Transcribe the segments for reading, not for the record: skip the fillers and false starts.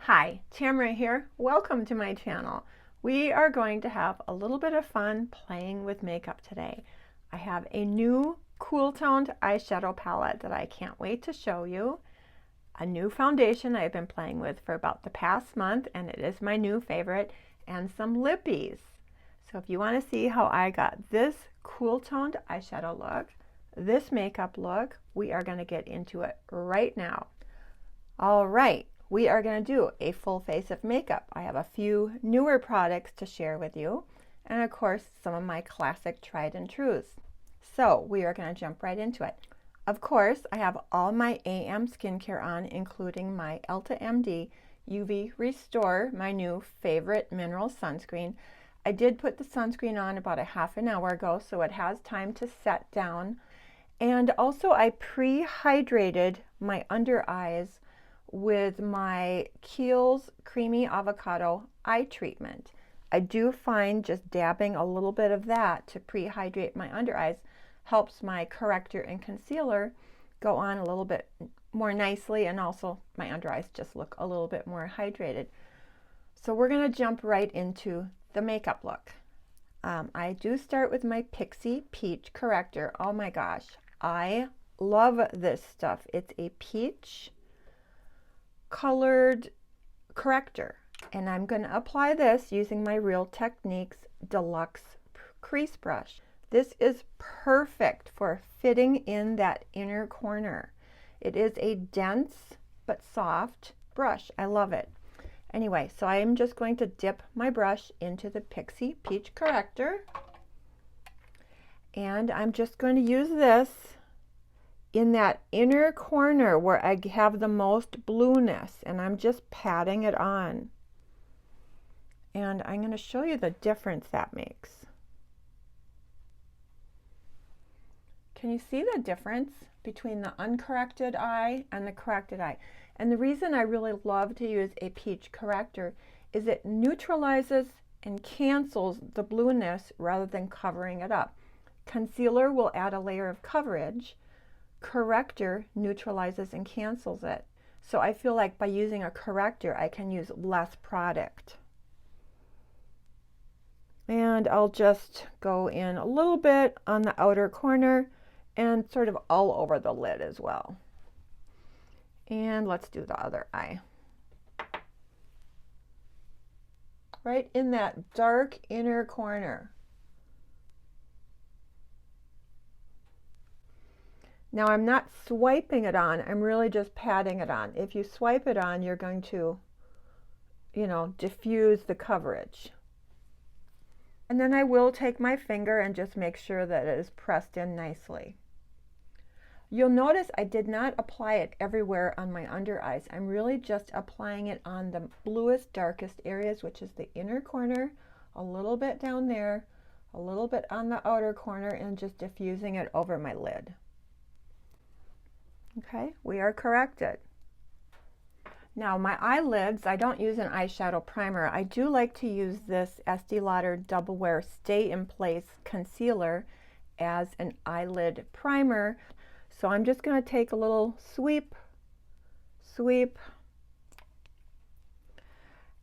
Hi, Tamara here. Welcome to my channel. We are going to have a little bit of fun playing with makeup today. I have a new cool toned eyeshadow palette that I can't wait to show you. A new foundation I've been playing with for about the past month, and it is my new favorite, and some lippies. So if you want to see how I got this cool toned eyeshadow look, this makeup look, we are going to get into it right now. All right. We are going to do a full face of makeup. I have a few newer products to share with you, and of course some of my classic tried and trues. So we are going to jump right into it. Of course, I have all my AM skincare on, including my Elta MD UV Restore, my new favorite mineral sunscreen. I did put the sunscreen on about a half an hour ago, so it has time to set down. And also I pre-hydrated my under eyes with my Kiehl's Creamy Avocado Eye Treatment. I do find just dabbing a little bit of that to pre-hydrate my under eyes helps my corrector and concealer go on a little bit more nicely, and also my under eyes just look a little bit more hydrated. So we're going to jump right into the makeup look. I do start with my Pixie Peach Corrector. Oh my gosh, I love this stuff. It's a peach colored corrector, and I'm going to apply this using my Real Techniques Deluxe Crease Brush. This is perfect for fitting in that inner corner. It is a dense but soft brush. I love it. Anyway, so I am just going to dip my brush into the Pixie Peach Corrector, and I'm just going to use this in that inner corner where I have the most blueness, and I'm just patting it on. And I'm going to show you the difference that makes. Can you see the difference between the uncorrected eye and the corrected eye? And the reason I really love to use a peach corrector is it neutralizes and cancels the blueness rather than covering it up. Concealer will add a layer of coverage. Corrector neutralizes and cancels it. So I feel like by using a corrector, I can use less product. And I'll just go in a little bit on the outer corner and sort of all over the lid as well. And let's do the other eye. Right in that dark inner corner. Now I'm not swiping it on, I'm really just patting it on. If you swipe it on, you're going to, diffuse the coverage. And then I will take my finger and just make sure that it is pressed in nicely. You'll notice I did not apply it everywhere on my under eyes. I'm really just applying it on the bluest, darkest areas, which is the inner corner, a little bit down there, a little bit on the outer corner, and just diffusing it over my lid. Okay, we are corrected. Now my eyelids, I don't use an eyeshadow primer. I do like to use this Estee Lauder Double Wear Stay in Place Concealer as an eyelid primer. So I'm just going to take a little sweep.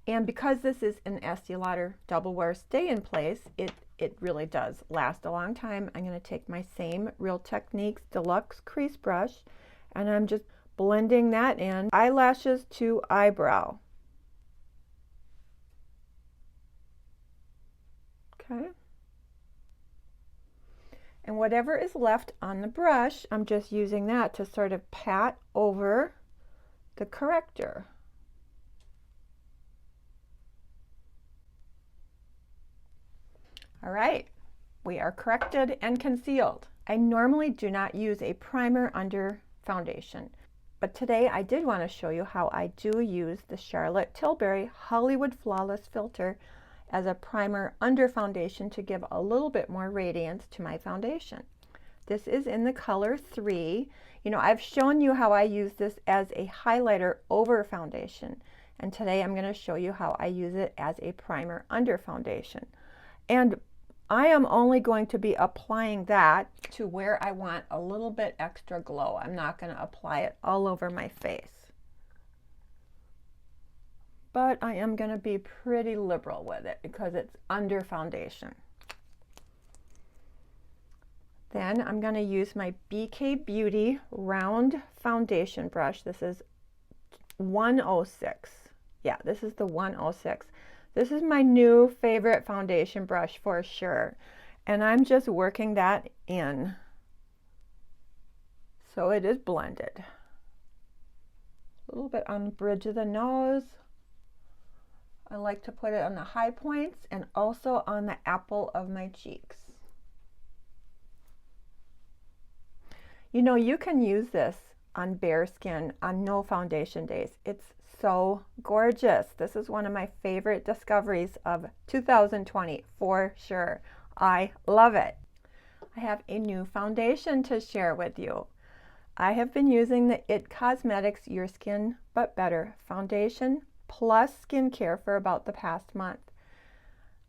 And because this is an Estee Lauder Double Wear Stay in Place, it really does last a long time. I'm going to take my same Real Techniques Deluxe Crease Brush, and I'm just blending that in, eyelashes to eyebrow. Okay. And whatever is left on the brush, I'm just using that to sort of pat over the corrector. All right, we are corrected and concealed. I normally do not use a primer under foundation, but today I did want to show you how I do use the Charlotte Tilbury Hollywood Flawless Filter as a primer under foundation to give a little bit more radiance to my foundation. This is in the color 3. I've shown you how I use this as a highlighter over foundation, and today I'm going to show you how I use it as a primer under foundation. And I am only going to be applying that to where I want a little bit extra glow. I'm not going to apply it all over my face. but I am going to be pretty liberal with it because it's under foundation. Then I'm going to use my BK Beauty round foundation brush. This is 106. Yeah, this is the 106. This is my new favorite foundation brush for sure. And I'm just working that in so it is blended. A little bit on the bridge of the nose. I like to put it on the high points and also on the apple of my cheeks. You know, you can use this on bare skin on no foundation days. It's so gorgeous. This is one of my favorite discoveries of 2020 for sure. I love it. I have a new foundation to share with you. I have been using the IT Cosmetics Your Skin But Better foundation plus skincare for about the past month.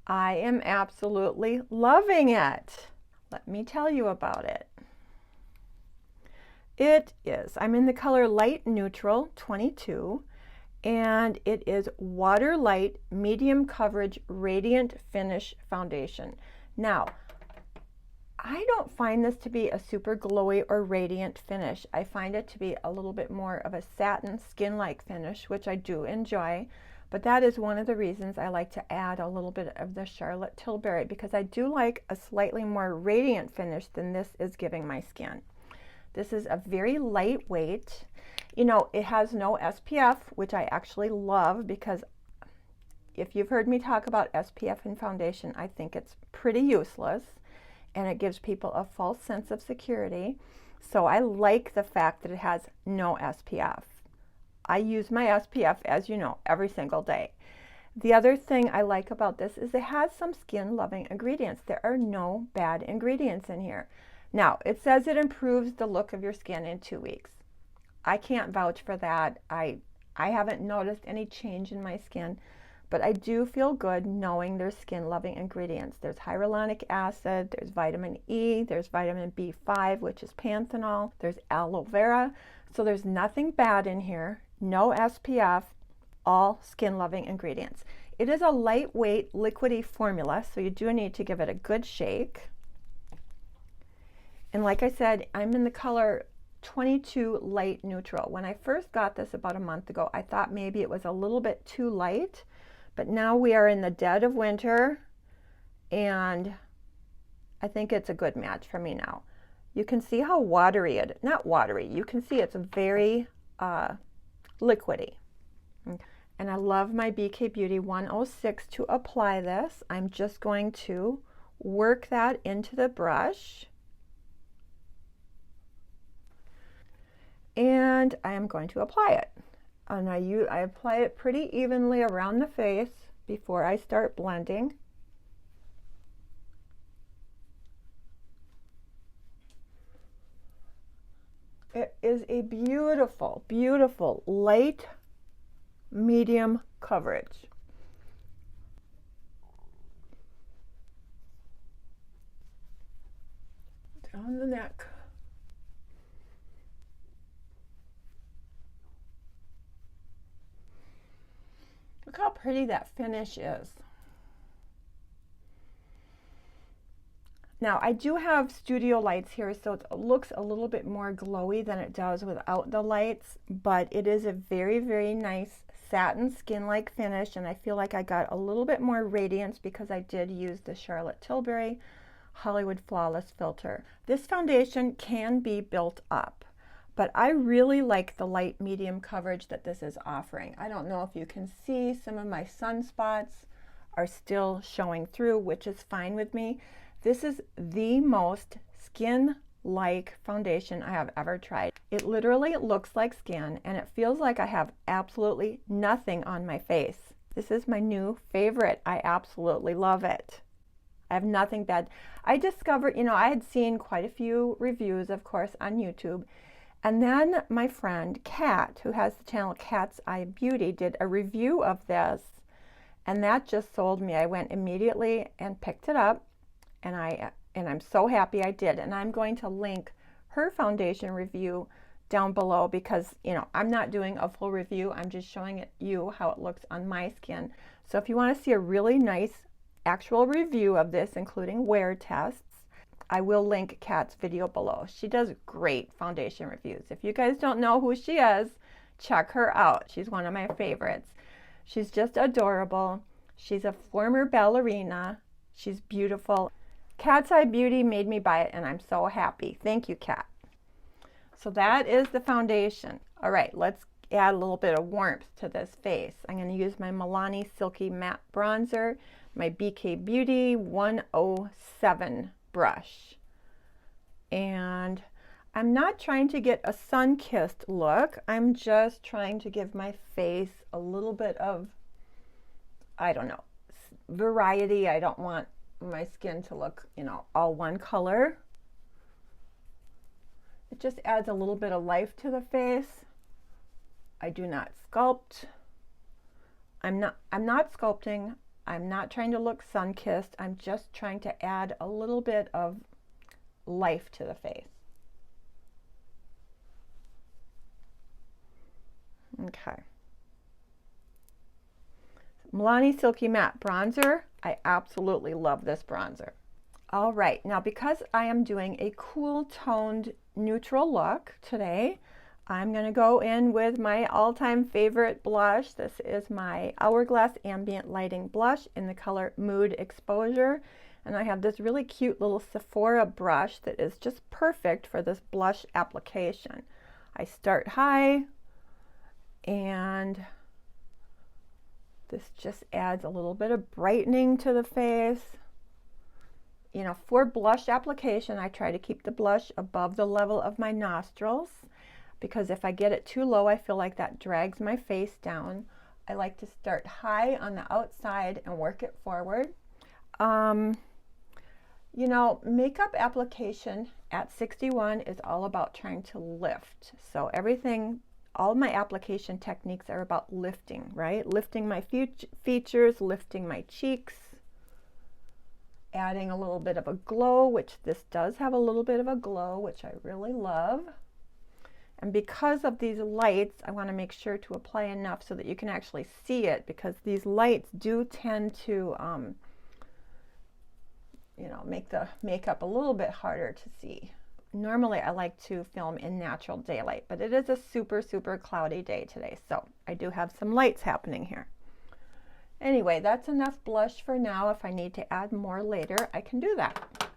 I am absolutely loving it. Let me tell you about it. I'm in the color Light Neutral 22, and it is Water Light Medium Coverage Radiant Finish Foundation. Now, I don't find this to be a super glowy or radiant finish. I find it to be a little bit more of a satin skin-like finish, which I do enjoy, but that is one of the reasons I like to add a little bit of the Charlotte Tilbury, because I do like a slightly more radiant finish than this is giving my skin. This is a very lightweight, you know, it has no SPF, which I actually love, because if you've heard me talk about SPF in foundation, I think it's pretty useless and it gives people a false sense of security. So I like the fact that it has no SPF. I use my SPF, as you know, every single day. The other thing I like about this is it has some skin loving ingredients. There are no bad ingredients in here. Now, it says it improves the look of your skin in 2 weeks. I can't vouch for that. I haven't noticed any change in my skin, but I do feel good knowing there's skin loving ingredients. There's hyaluronic acid, there's vitamin E, there's vitamin B5, which is panthenol, there's aloe vera. So there's nothing bad in here, no SPF, all skin loving ingredients. It is a lightweight liquidy formula, so you do need to give it a good shake. And like I said, I'm in the color 22 Light Neutral. When I first got this about a month ago, I thought maybe it was a little bit too light, but now we are in the dead of winter and I think it's a good match for me now. You can see how watery it is. Not watery, you can see it's very liquidy. And I love my BK Beauty 106 to apply this. I'm just going to work that into the brush. And I am going to apply it. And I apply it pretty evenly around the face before I start blending. It is a beautiful, beautiful light medium coverage. Down the neck. Look how pretty that finish is. Now I do have studio lights here, so it looks a little bit more glowy than it does without the lights, but it is a very, very nice satin skin-like finish, and I feel like I got a little bit more radiance because I did use the Charlotte Tilbury Hollywood Flawless filter. This foundation can be built up, but I really like the light medium coverage that this is offering. I don't know if you can see, some of my sunspots are still showing through, which is fine with me. This is the most skin-like foundation I have ever tried. It literally looks like skin and it feels like I have absolutely nothing on my face. This is my new favorite. I absolutely love it. I have nothing bad. I discovered, you know, I had seen quite a few reviews, of course, on YouTube. And then my friend Kat, who has the channel Cat's Eye Beauty, did a review of this, and that just sold me. I went immediately and picked it up, and I'm so happy I did. And I'm going to link her foundation review down below because, you know, I'm not doing a full review. I'm just showing you how it looks on my skin. So if you want to see a really nice actual review of this, including wear tests, I will link Kat's video below. She does great foundation reviews. If you guys don't know who she is, check her out. She's one of my favorites. She's just adorable. She's a former ballerina. She's beautiful. Cat's Eye Beauty made me buy it, and I'm so happy. Thank you, Kat. So that is the foundation. All right, let's add a little bit of warmth to this face. I'm going to use my Milani Silky Matte Bronzer, my BK Beauty 107 brush. And I'm not trying to get a sun-kissed look. I'm just trying to give my face a little bit of, I don't know, variety. I don't want my skin to look, you know, all one color. It just adds a little bit of life to the face. I do not sculpt. I'm not sculpting. I'm not trying to look sun-kissed. I'm just trying to add a little bit of life to the face. Okay. Milani Silky Matte Bronzer. I absolutely love this bronzer. All right, now because I am doing a cool toned neutral look today, I'm going to go in with my all-time favorite blush. This is my Hourglass Ambient Lighting Blush in the color Mood Exposure. And I have this really cute little Sephora brush that is just perfect for this blush application. I start high, and this just adds a little bit of brightening to the face. You know, for blush application, I try to keep the blush above the level of my nostrils, because if I get it too low, I feel like that drags my face down. I like to start high on the outside and work it forward. You know, makeup application at 61 is all about trying to lift. So everything, all my application techniques are about lifting, right? Lifting my features, lifting my cheeks, adding a little bit of a glow, which this does have a little bit of a glow, which I really love. And because of these lights, I want to make sure to apply enough so that you can actually see it, because these lights do tend to, you know, make the makeup a little bit harder to see. Normally I like to film in natural daylight, but it is a super, super cloudy day today, so I do have some lights happening here. Anyway, that's enough blush for now. If I need to add more later, I can do that.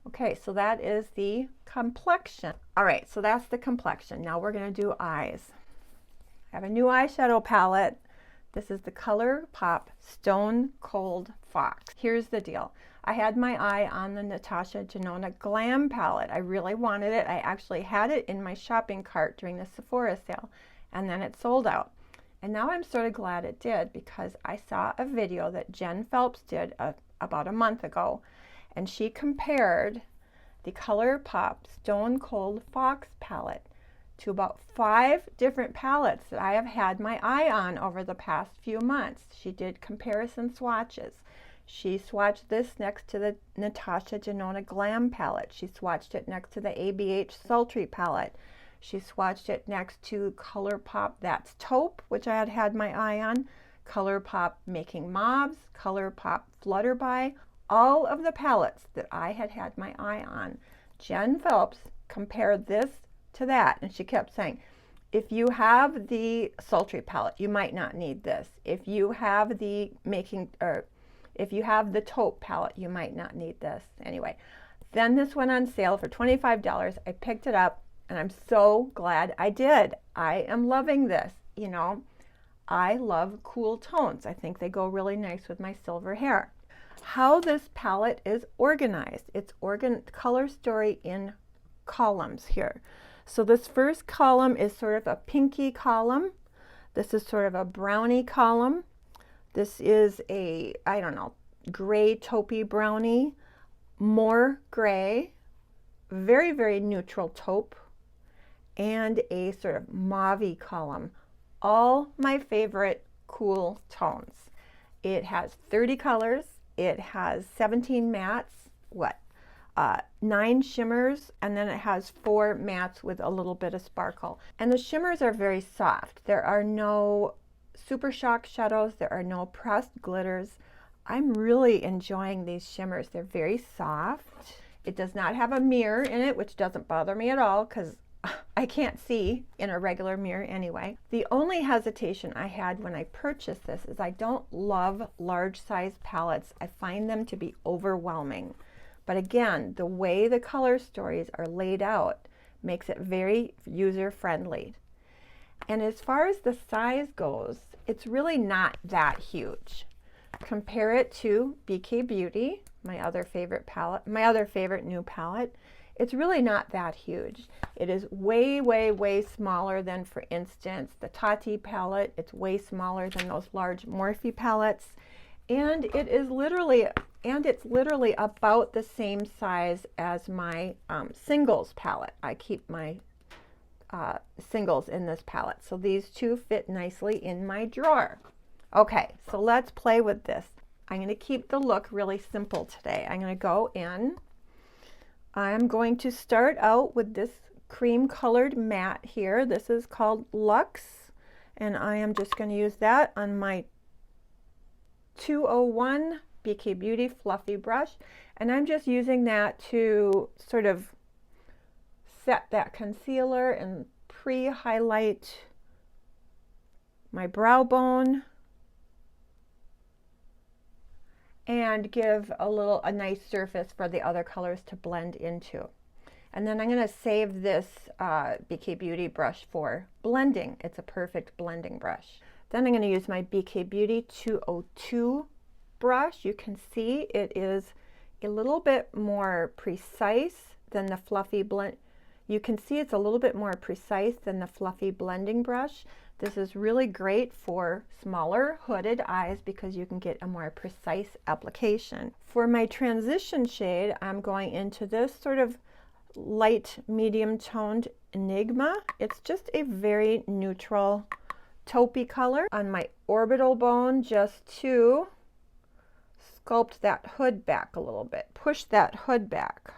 Okay, so that is the complexion. All right, so that's the complexion. Now we're going to do eyes. I have a new eyeshadow palette. This is the ColourPop Stone Cold Fox. Here's the deal. I had my eye on the Natasha Denona Glam palette. I really wanted it. I actually had it in my shopping cart during the Sephora sale, and then it sold out. And now I'm sort of glad it did, because I saw a video that Jen Phelps did about a month ago, and she compared the ColourPop Stone Cold Fox palette to about 5 different palettes that I have had my eye on over the past few months. She did comparison swatches. She swatched this next to the Natasha Denona Glam palette. She swatched it next to the ABH Sultry palette. She swatched it next to ColourPop That's Taupe, which I had had my eye on, ColourPop Making Mobs, ColourPop Flutterby, all of the palettes that I had had my eye on. Jen Phelps compared this to that, and she kept saying, if you have the Sultry palette, you might not need this. If you have the if you have the Taupe palette, you might not need this. Anyway, then this went on sale for $25. I picked it up, and I'm so glad I did. I am loving this. You know, I love cool tones. I think they go really nice with my silver hair. How this palette is organized. It's color story in columns here. So this first column is sort of a pinky column. This is sort of a brownie column. This is a, I don't know, gray taupey brownie, more gray, very, very neutral taupe, and a sort of mauve-y column. All my favorite cool tones. It has 30 colors. It has 17 mattes. What? 9 shimmers, and then it has 4 mattes with a little bit of sparkle. And the shimmers are very soft. There are no super shock shadows. There are no pressed glitters. I'm really enjoying these shimmers. They're very soft. It does not have a mirror in it, which doesn't bother me at all because I can't see in a regular mirror anyway. The only hesitation I had when I purchased this is I don't love large size palettes. I find them to be overwhelming. But again, the way the color stories are laid out makes it very user friendly. And as far as the size goes, it's really not that huge. Compare it to BK Beauty, my other favorite palette, my other favorite new palette. It's really not that huge. It is way, way, way smaller than, for instance, the Tati palette. It's way smaller than those large Morphe palettes. And it's literally about the same size as my singles palette. I keep my singles in this palette. So these two fit nicely in my drawer. Okay, so let's play with this. I'm going to keep the look really simple today. I'm going to go in. I'm going to start out with this cream colored matte here. This is called Luxe, and I am just going to use that on my 201 BK Beauty fluffy brush, and I'm just using that to sort of set that concealer and pre-highlight my brow bone and give a nice surface for the other colors to blend into. And then I'm going to save this BK Beauty brush for blending. It's a perfect blending brush. Then I'm going to use my BK Beauty 202 brush. You can see it is a little bit more precise than the fluffy blend. You can see it's a little bit more precise than the fluffy blending brush. This is really great for smaller hooded eyes because you can get a more precise application. For my transition shade, I'm going into this sort of light medium toned Enigma. It's just a very neutral taupey color on my orbital bone, just to sculpt that hood back a little bit, push that hood back.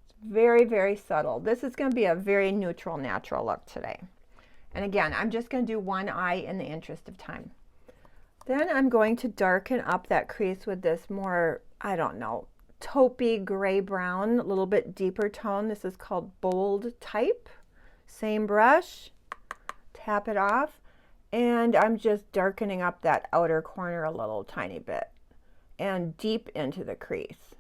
It's very, very subtle. This is going to be a very neutral, natural look today. And again, I'm just going to do one eye in the interest of time. Then I'm going to darken up that crease with this more, I don't know, taupey gray brown, a little bit deeper tone. This is called Bold Type. Same brush, tap it off, and I'm just darkening up that outer corner a little tiny bit and deep into the crease.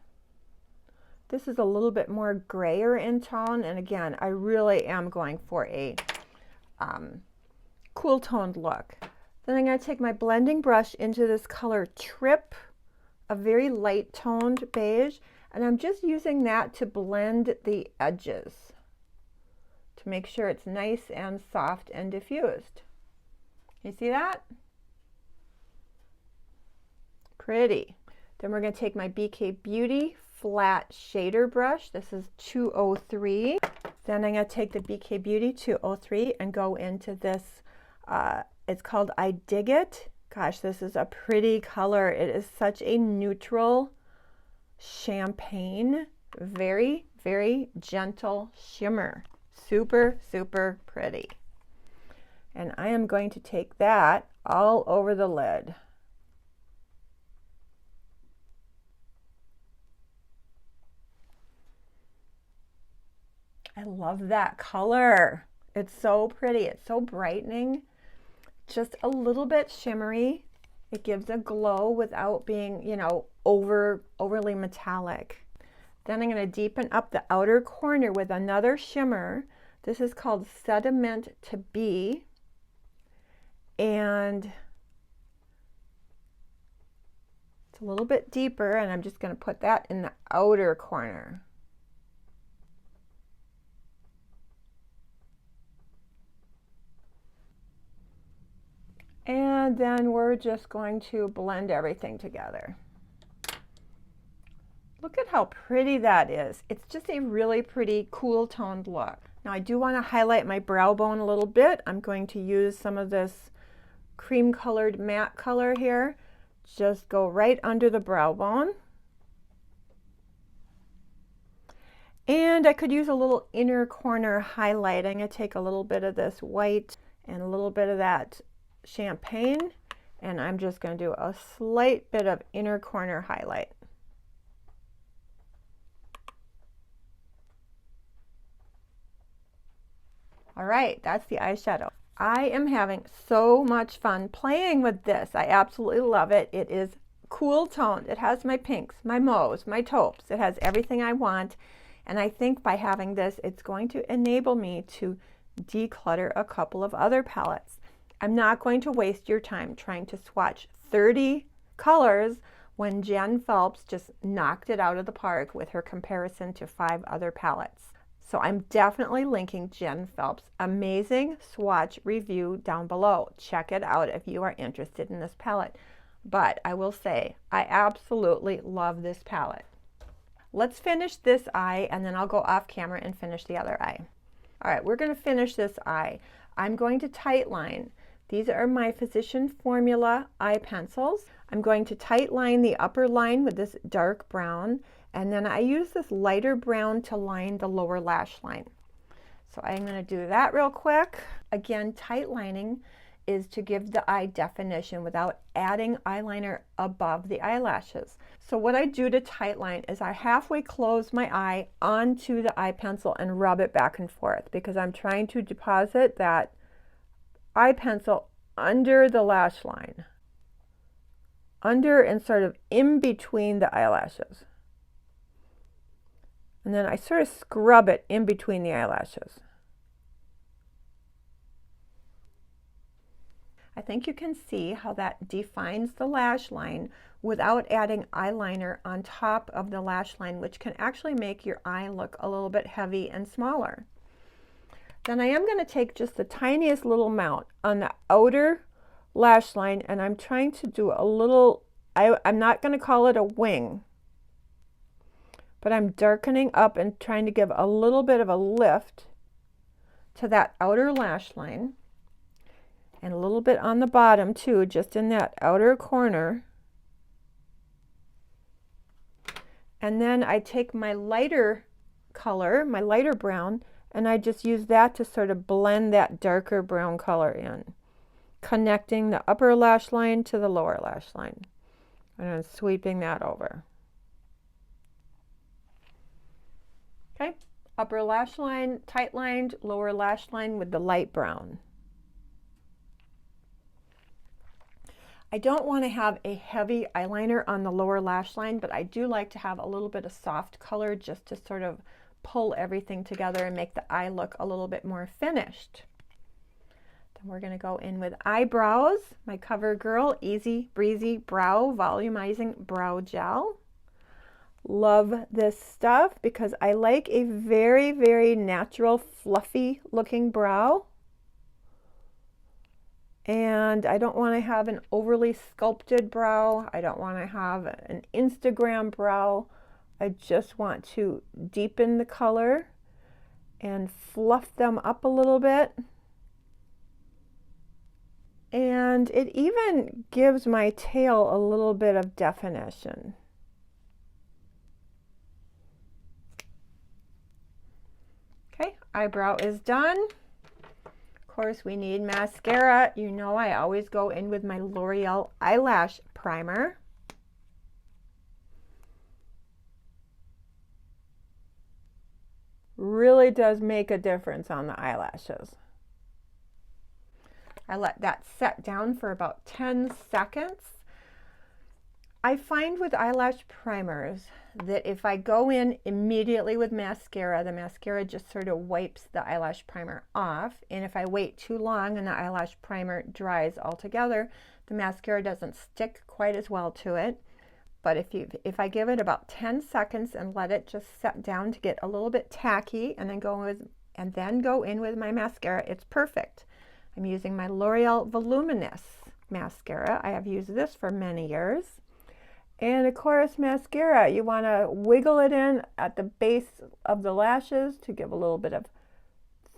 This is a little bit more grayer in tone, and again, I really am going for a cool toned look. Then I'm going to take my blending brush into this color Trip, a very light toned beige, and I'm just using that to blend the edges to make sure it's nice and soft and diffused. You see that? Pretty. Then we're going to take my BK Beauty flat shader brush. This is 203. Then I'm going to take the BK Beauty 203 and go into this, it's called I Dig It. Gosh, this is a pretty color. It is such a neutral champagne, very, very gentle shimmer. Super, super pretty. And I am going to take that all over the lid. I love that color. It's so pretty. It's so brightening. Just a little bit shimmery. It gives a glow without being, you know, overly metallic. Then I'm going to deepen up the outer corner with another shimmer. This is called Sediment to Be. And it's a little bit deeper, and I'm just going to put that in the outer corner. And then we're just going to blend everything together. Look at how pretty that is. It's just a really pretty cool toned look. Now I do want to highlight my brow bone a little bit. I'm going to use some of this cream colored matte color here. Just go right under the brow bone. And I could use a little inner corner highlight. I'm going to take a little bit of this white and a little bit of that champagne, and I'm just going to do a slight bit of inner corner highlight. All right, that's the eyeshadow. I am having so much fun playing with this. I absolutely love it. It is cool toned. It has my pinks, my mauves, my taupes. It has everything I want. And I think by having this, it's going to enable me to declutter a couple of other palettes. I'm not going to waste your time trying to swatch 30 colors when Jen Phelps just knocked it out of the park with her comparison to 5 other palettes. So I'm definitely linking Jen Phelps' amazing swatch review down below. Check it out if you are interested in this palette. But I will say, I absolutely love this palette. Let's finish this eye, and then I'll go off camera and finish the other eye. All right, we're going to finish this eye. I'm going to tight line. These are my Physician Formula eye pencils. I'm going to tight line the upper line with this dark brown, and then I use this lighter brown to line the lower lash line. So I'm going to do that real quick. Again, tight lining is to give the eye definition without adding eyeliner above the eyelashes. So what I do to tight line is I halfway close my eye onto the eye pencil and rub it back and forth because I'm trying to deposit that eye pencil under the lash line. Under and sort of in between the eyelashes. And then I sort of scrub it in between the eyelashes. I think you can see how that defines the lash line without adding eyeliner on top of the lash line, which can actually make your eye look a little bit heavy and smaller. Then I am going to take just the tiniest little amount on the outer lash line, and I'm trying to do a little, I'm not going to call it a wing, but I'm darkening up and trying to give a little bit of a lift to that outer lash line, and a little bit on the bottom too, just in that outer corner. And then I take my lighter color, my lighter brown, and I just use that to sort of blend that darker brown color in, connecting the upper lash line to the lower lash line. And I'm sweeping that over. Okay, upper lash line, tight lined, lower lash line with the light brown. I don't want to have a heavy eyeliner on the lower lash line, but I do like to have a little bit of soft color just to sort of pull everything together and make the eye look a little bit more finished. Then we're going to go in with eyebrows, my CoverGirl Easy Breezy Brow Volumizing Brow Gel. Love this stuff because I like a very, very natural, fluffy looking brow. And I don't want to have an overly sculpted brow. I don't want to have an Instagram brow. I just want to deepen the color and fluff them up a little bit. And it even gives my tail a little bit of definition. Okay, eyebrow is done. Of course, we need mascara. You know I always go in with my L'Oreal Eyelash Primer. Really does make a difference on the eyelashes. I let that set down for about 10 seconds. I find with eyelash primers that if I go in immediately with mascara, the mascara just sort of wipes the eyelash primer off. And if I wait too long and the eyelash primer dries altogether, the mascara doesn't stick quite as well to it. But if I give it about 10 seconds and let it just set down to get a little bit tacky and then go in with my mascara, it's perfect. I'm using my L'Oreal Voluminous mascara. I have used this for many years. And of course, mascara, you want to wiggle it in at the base of the lashes to give a little bit of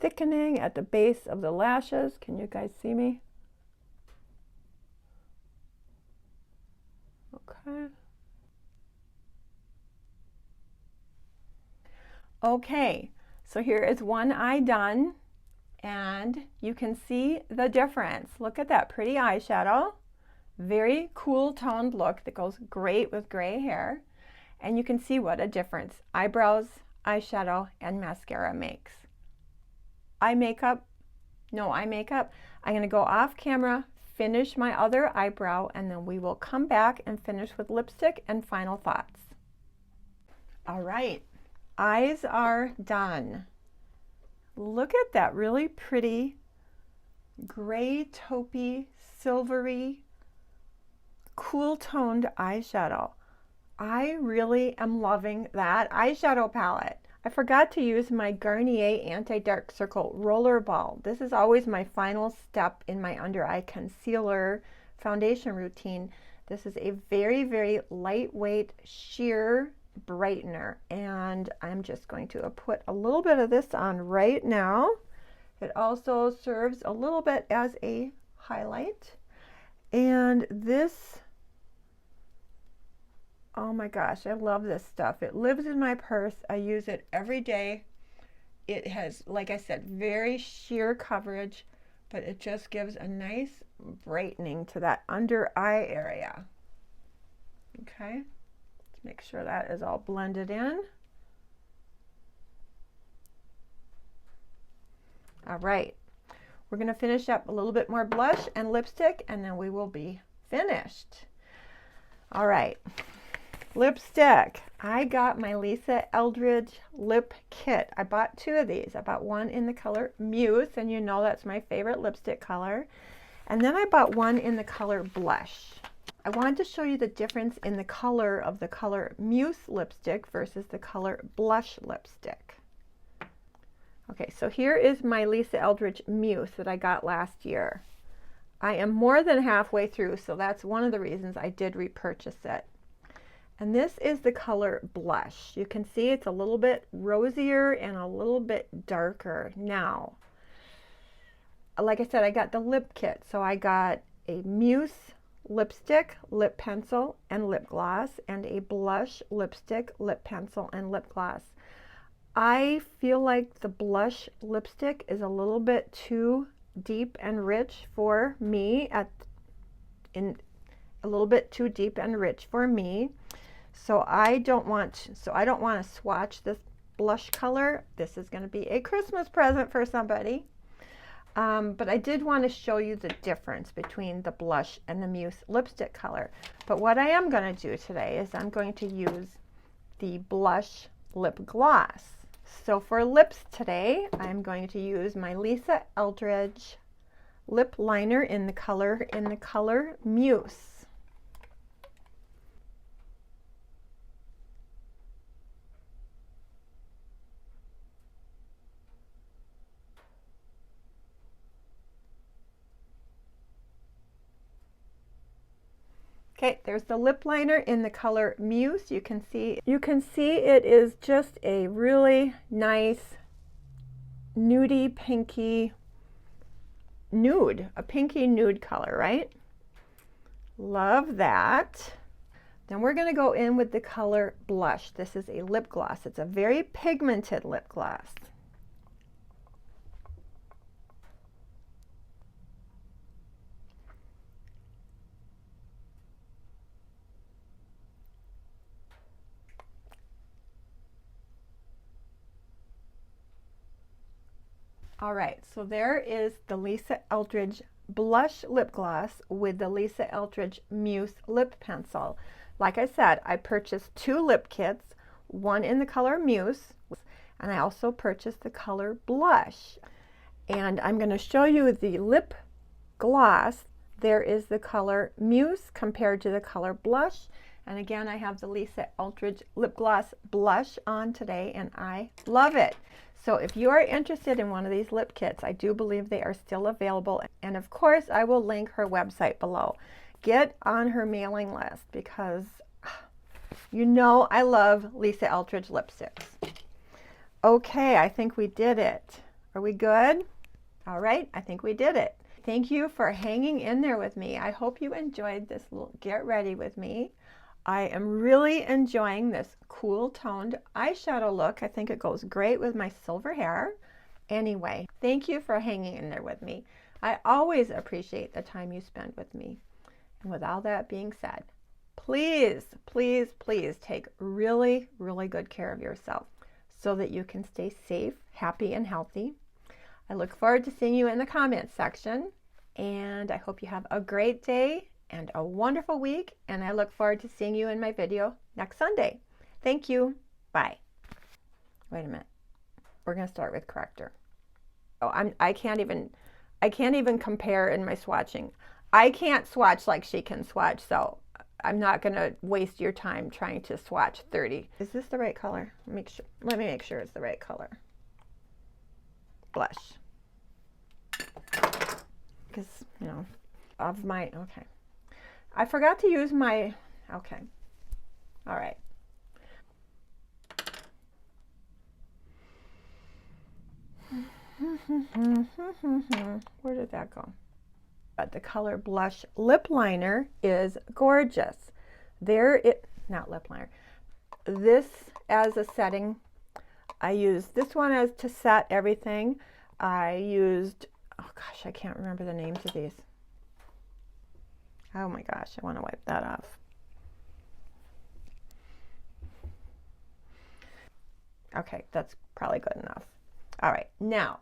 thickening at the base of the lashes. Can you guys see me? Okay. Okay, so here is one eye done, and you can see the difference. Look at that pretty eyeshadow. Very cool toned look that goes great with gray hair. And you can see what a difference eyebrows, eyeshadow, and mascara makes. Eye makeup. I'm going to go off camera, finish my other eyebrow, and then we will come back and finish with lipstick and final thoughts. All right, eyes are done. Look at that really pretty gray, taupey, silvery, cool toned eyeshadow. I really am loving that eyeshadow palette. I forgot to use my Garnier Anti-Dark Circle Rollerball. This is always my final step in my under eye concealer foundation routine. This is a very, very lightweight sheer brightener, and I'm just going to put a little bit of this on right now. It also serves a little bit as a highlight, and this, oh my gosh, I love this stuff. It lives in my purse. I use it every day. It has, like I said, very sheer coverage, but it just gives a nice brightening to that under eye area. Okay, let's make sure that is all blended in. All right, we're going to finish up a little bit more blush and lipstick, and then we will be finished. All right. Lipstick. I got my Lisa Eldridge lip kit. I bought two of these. I bought one in the color Muse, and you know that's my favorite lipstick color. And then I bought one in the color Blush. I wanted to show you the difference in the color of the color Muse lipstick versus the color Blush lipstick. Okay, so here is my Lisa Eldridge Muse that I got last year. I am more than halfway through, so that's one of the reasons I did repurchase it. And this is the color Blush. You can see it's a little bit rosier and a little bit darker. Now, like I said, I got the lip kit. So I got a Muse lipstick, lip pencil, and lip gloss, and a Blush lipstick, lip pencil, and lip gloss. I feel like the Blush lipstick is a little bit too deep and rich for me, a little bit too deep and rich for me. So I don't want to swatch this blush color. This is going to be a Christmas present for somebody. But I did want to show you the difference between the blush and the Muse lipstick color. But what I am going to do today is I'm going to use the Blush lip gloss. So for lips today, I'm going to use my Lisa Eldridge lip liner in the color Muse. Okay, there's the lip liner in the color Muse. You can see it is just a really nice nudie pinky nude, a pinky nude color, right? Love that. Then we're going to go in with the color Blush. This is a lip gloss. It's a very pigmented lip gloss. All right, so there is the Lisa Eldridge Blush lip gloss with the Lisa Eldridge Muse lip pencil. Like I said, I purchased two lip kits, one in the color Muse, and I also purchased the color Blush. And I'm going to show you the lip gloss. There is the color Muse compared to the color Blush. And again, I have the Lisa Eldridge lip gloss blush on today, and I love it. So if you are interested in one of these lip kits, I do believe they are still available. And of course, I will link her website below. Get on her mailing list because you know I love Lisa Eldridge lipsticks. Okay, I think we did it. Are we good? All right, I think we did it. Thank you for hanging in there with me. I hope you enjoyed this little get ready with me. I am really enjoying this cool toned eyeshadow look. I think it goes great with my silver hair. Anyway, thank you for hanging in there with me. I always appreciate the time you spend with me. And with all that being said, please, please, please take really, really good care of yourself so that you can stay safe, happy, and healthy. I look forward to seeing you in the comments section, and I hope you have a great day and a wonderful week, and I look forward to seeing you in my video next Sunday. Thank you. Bye. Wait a minute. We're going to start with corrector. Oh, I can't even compare in my swatching. I can't swatch like she can swatch, so I'm not going to waste your time trying to swatch 30. Is this the right color? Let me make sure it's the right color. Blush. Because, you know, of my, okay. I forgot to use my, okay. All right. Where did that go? But the color Blush Lip Liner is gorgeous. Not lip liner. This as a setting, I used this one as to set everything. I used, oh gosh, I can't remember the names of these. Oh my gosh, I want to wipe that off. Okay, that's probably good enough. All right, now